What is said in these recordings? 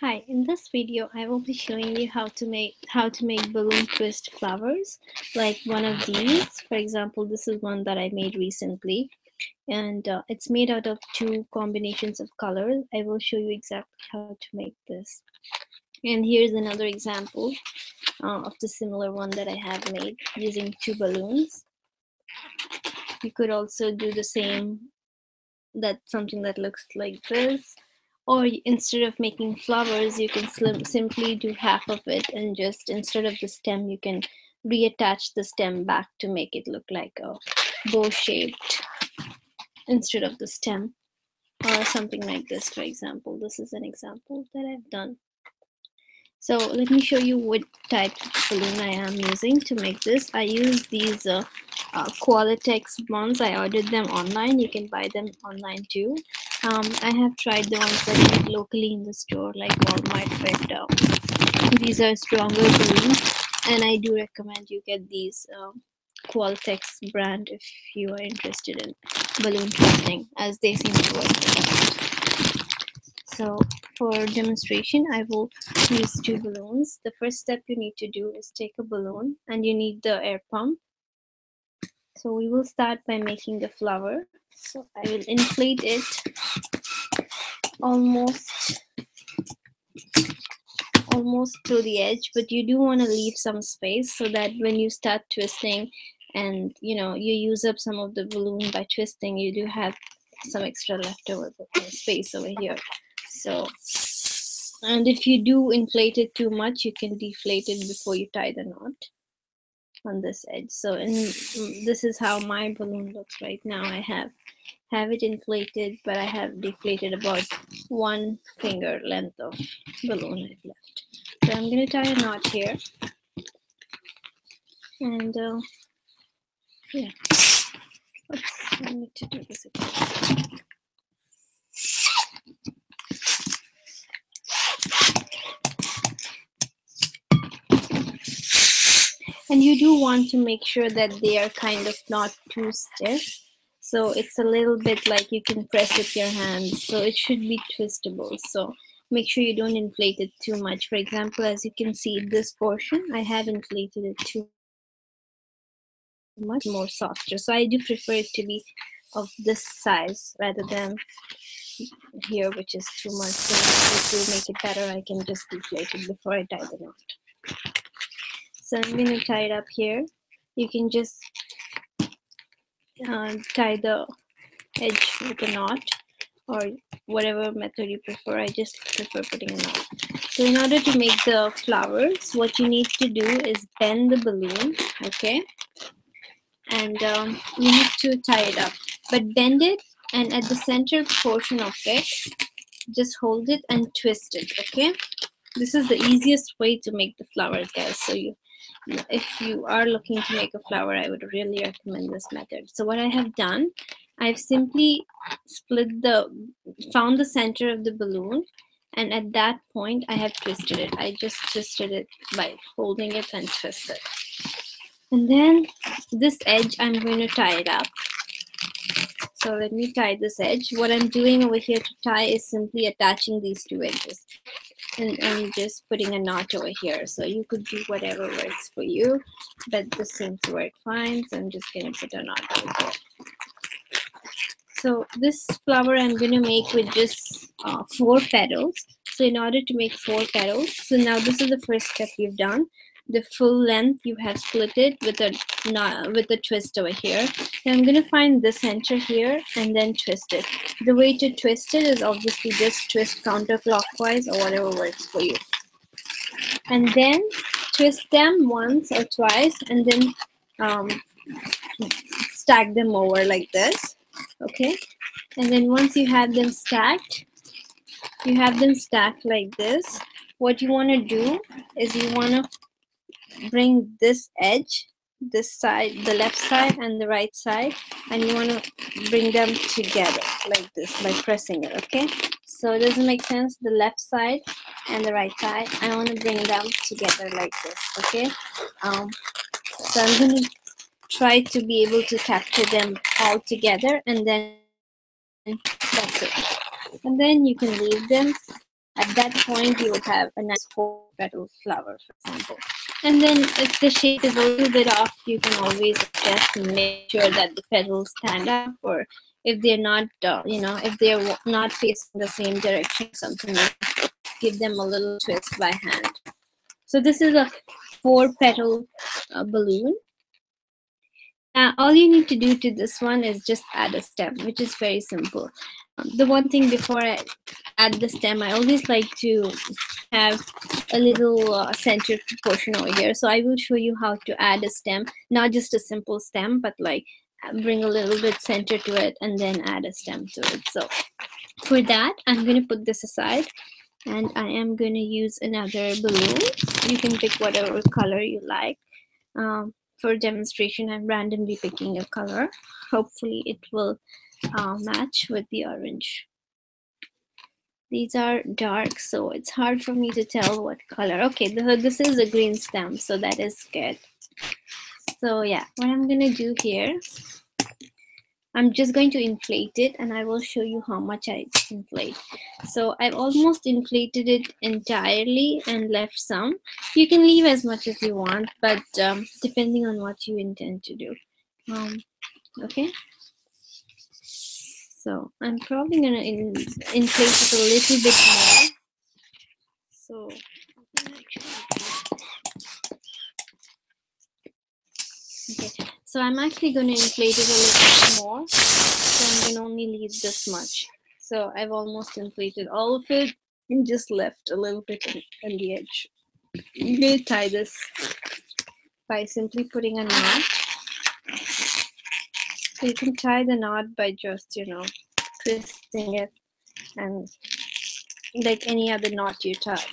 Hi, in this video I will be showing you how to make balloon twist flowers like one of these. For example, this is one that I made recently, and it's made out of two combinations of colors. I will show you exactly how to make this. And here's another example of the similar one that I have made using two balloons. You could also do the same, that's something that looks like this, or instead of making flowers you can simply do half of it, and just instead of the stem you can reattach the stem back to make it look like a bow shaped instead of the stem, or something like this. For example, this is an example that I've done. So let me show you what type of balloon I am using to make this. I use these Qualitex ones. I ordered them online. You can buy them online too. I have tried the ones that you get locally in the store like Walmart, but these are stronger balloons, and I do recommend you get these Qualitex brand if you are interested in balloon twisting, as they seem to work the best. So for demonstration, I will use two balloons. The first step you need to do is take a balloon, and you need the air pump. So we will start by making the flower. So I will inflate it almost to the edge, but you do want to leave some space so that when you start twisting and you use up some of the balloon by twisting, you do have some extra leftover space over here. So, and if you do inflate it too much, you can deflate it before you tie the knot on this edge. So this is how my balloon looks right now. I have it inflated, but I have deflated about 1 finger length of balloon left. So I'm going to tie a knot here, and yeah, oops, I need to do this again. And you do want to make sure that they are kind of not too stiff. So it's a little bit like you can press with your hands. So it should be twistable. So make sure you don't inflate it too much. For example, as you can see, this portion, I have inflated it too much, more softer. So I do prefer it to be of this size rather than here, which is too much. So to make it better, I can just deflate it before I tie the knot. So I'm going to tie it up here. You can just tie the edge with a knot, or whatever method you prefer. I just prefer putting a knot. So in order to make the flowers, what you need to do is bend the balloon, okay? And you need to tie it up, but bend it, and at the center portion of it, just hold it and twist it, okay? This is the easiest way to make the flowers, guys. So if you are looking to make a flower, I would really recommend this method. So what I have done, I've simply found the center of the balloon, and at that point I have twisted it. I just twisted it by holding it and twist it. And then this edge, I'm going to tie it up. So let me tie this edge. What I'm doing over here to tie is simply attaching these two edges, and I'm just putting a knot over here. So you could do whatever works for you, but this seems to work fine. So I'm just going to put a knot over here. So this flower I'm going to make with just 4 petals. So in order to make 4 petals, so now this is the first step you've done. The full length you have split it with a twist over here. Then I'm going to find the center here and then twist it. The way to twist it is obviously just twist counterclockwise or whatever works for you. And then twist them once or twice, and then stack them over like this, okay? And then once you have them stacked, like this. What you want to do is you want to bring this edge, this side, the left side and the right side, and you want to bring them together like this by pressing it, okay? So does it make sense? The left side and the right side, I want to bring them together like this, okay? So I'm going to try to be able to capture them all together, and then that's it. And then you can leave them At that point, you would have a nice 4-petal flower, for example. And then if the shape is a little bit off, you can always adjust to make sure that the petals stand up, or if they're not, if they're not facing the same direction, something, give them a little twist by hand. So this is a 4-petal balloon. All you need to do to this one is just add a stem, which is very simple. The one thing before I add the stem, I always like to have a little center portion over here. So I will show you how to add a stem, not just a simple stem, but like bring a little bit center to it and then add a stem to it. So for that, I'm going to put this aside, and I am going to use another balloon. You can pick whatever color you like. For demonstration, I'm randomly picking a color. Hopefully it will match with the orange. These are dark, so it's hard for me to tell what color. Okay, this is a green stem, so that is good. So yeah, what I'm gonna do here, I'm just going to inflate it, and I will show you how much I inflate. So I've almost inflated it entirely and left some. You can leave as much as you want, but depending on what you intend to do. Okay. So I'm probably gonna inflate it a little bit more. So okay, so I'm actually going to inflate it a little bit more. So I'm going to only leave this much. So I've almost inflated all of it and just left a little bit on the edge. I'm going to tie this by simply putting a knot. So you can tie the knot by just, twisting it, and like any other knot you tie.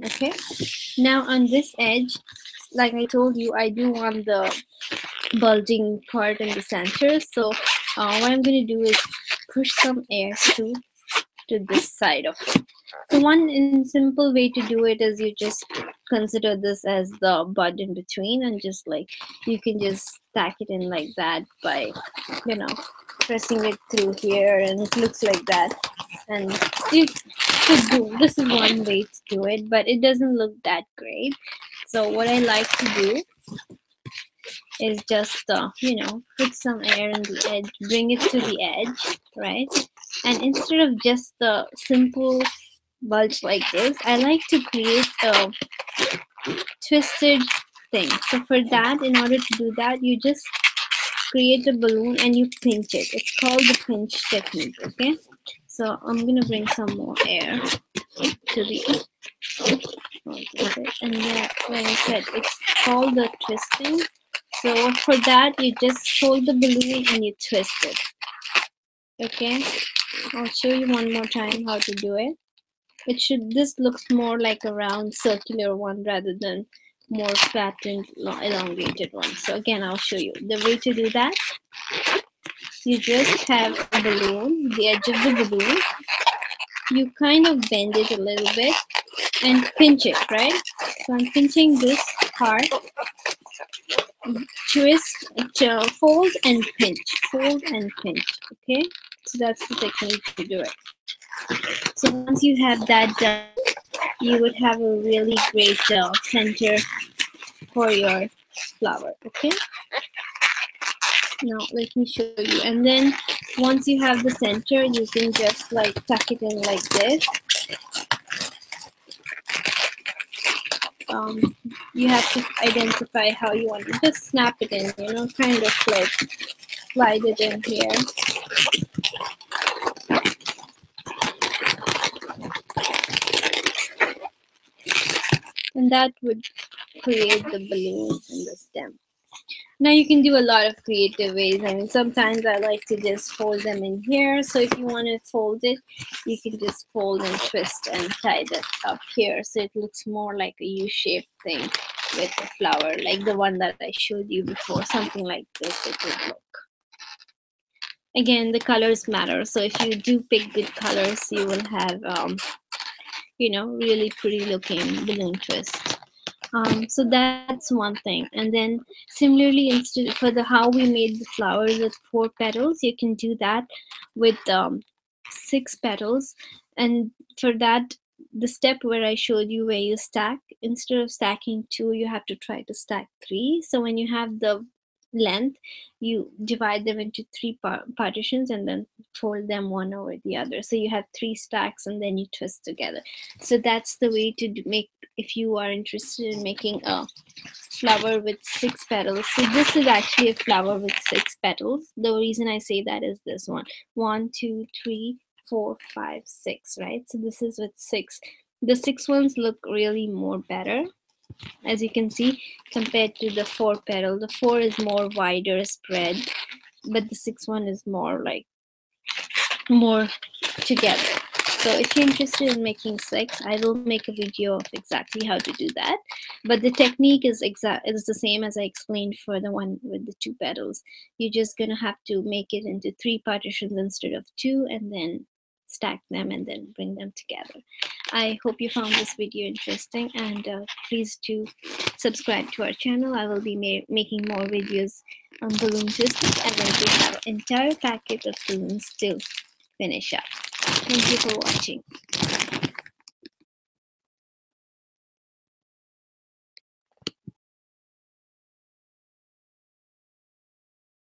Okay. Now on this edge, like I told you, I do want the bulging part in the center. So what I'm going to do is push some air to this side of it. So one simple way to do it is you just consider this as the bud in between, and just like you can just stack it in like that by pressing it through here, and it looks like that. And you could do, this is one way to do it, but it doesn't look that great. So what I like to do is just put some air in the edge, bring it to the edge, right? And instead of just the simple bulge like this, I like to create a twisted thing. So for that, in order to do that, you just create a balloon and you pinch it. It's called the pinch technique. Okay, so I'm gonna bring some more air to the and then, like I said, it's called the twisting. So for that, you just hold the balloon and you twist it. Okay, I'll show you one more time how to do it. This looks more like a round circular one rather than more flattened, elongated one. So again, I'll show you. The way to do that, you just have a balloon, the edge of the balloon. You kind of bend it a little bit and pinch it, right? So I'm pinching this part. Twist, fold and pinch, fold and pinch. Okay, so that's the technique to do it. So once you have that done, you would have a really great center for your flower. Okay, now let me show you. And then once you have the center, you can just like tuck it in like this. You have to identify how you want to just snap it in, kind of like slide it in here. And that would create the balloon and the stem. Now you can do a lot of creative ways. I mean, sometimes I like to just fold them in here. So if you want to fold it, you can just fold and twist and tie that up here. So it looks more like a U-shaped thing with a flower, like the one that I showed you before. Something like this it would look. Again, the colors matter. So if you do pick good colors, you will have, really pretty looking balloon twist. So that's one thing. And then similarly, instead for how we made the flowers with 4 petals, you can do that with 6 petals. And for that, the step where I showed you where you stack, instead of stacking 2, you have to try to stack 3. So when you have the length, you divide them into 3 partitions and then fold them one over the other. So you have 3 stacks and then you twist together. So that's the way to make, if you are interested in making a flower with 6 petals. So this is actually a flower with 6 petals. The reason I say that is this one. 1, 2, 3, 4, 5, 6, right? So this is with 6. The 6 ones look really more better, as you can see, compared to the 4 petal. The 4 is more wider spread, but the 6 one is more like more together. So if you're interested in making 6, I will make a video of exactly how to do that. But the technique is the same as I explained for the one with the 2 petals. You're just gonna have to make it into 3 partitions instead of 2, and then stack them and then bring them together. I hope you found this video interesting, and please do subscribe to our channel. I will be making more videos on balloon twisting, and then we have an entire packet of balloons to finish up. Thank you for watching.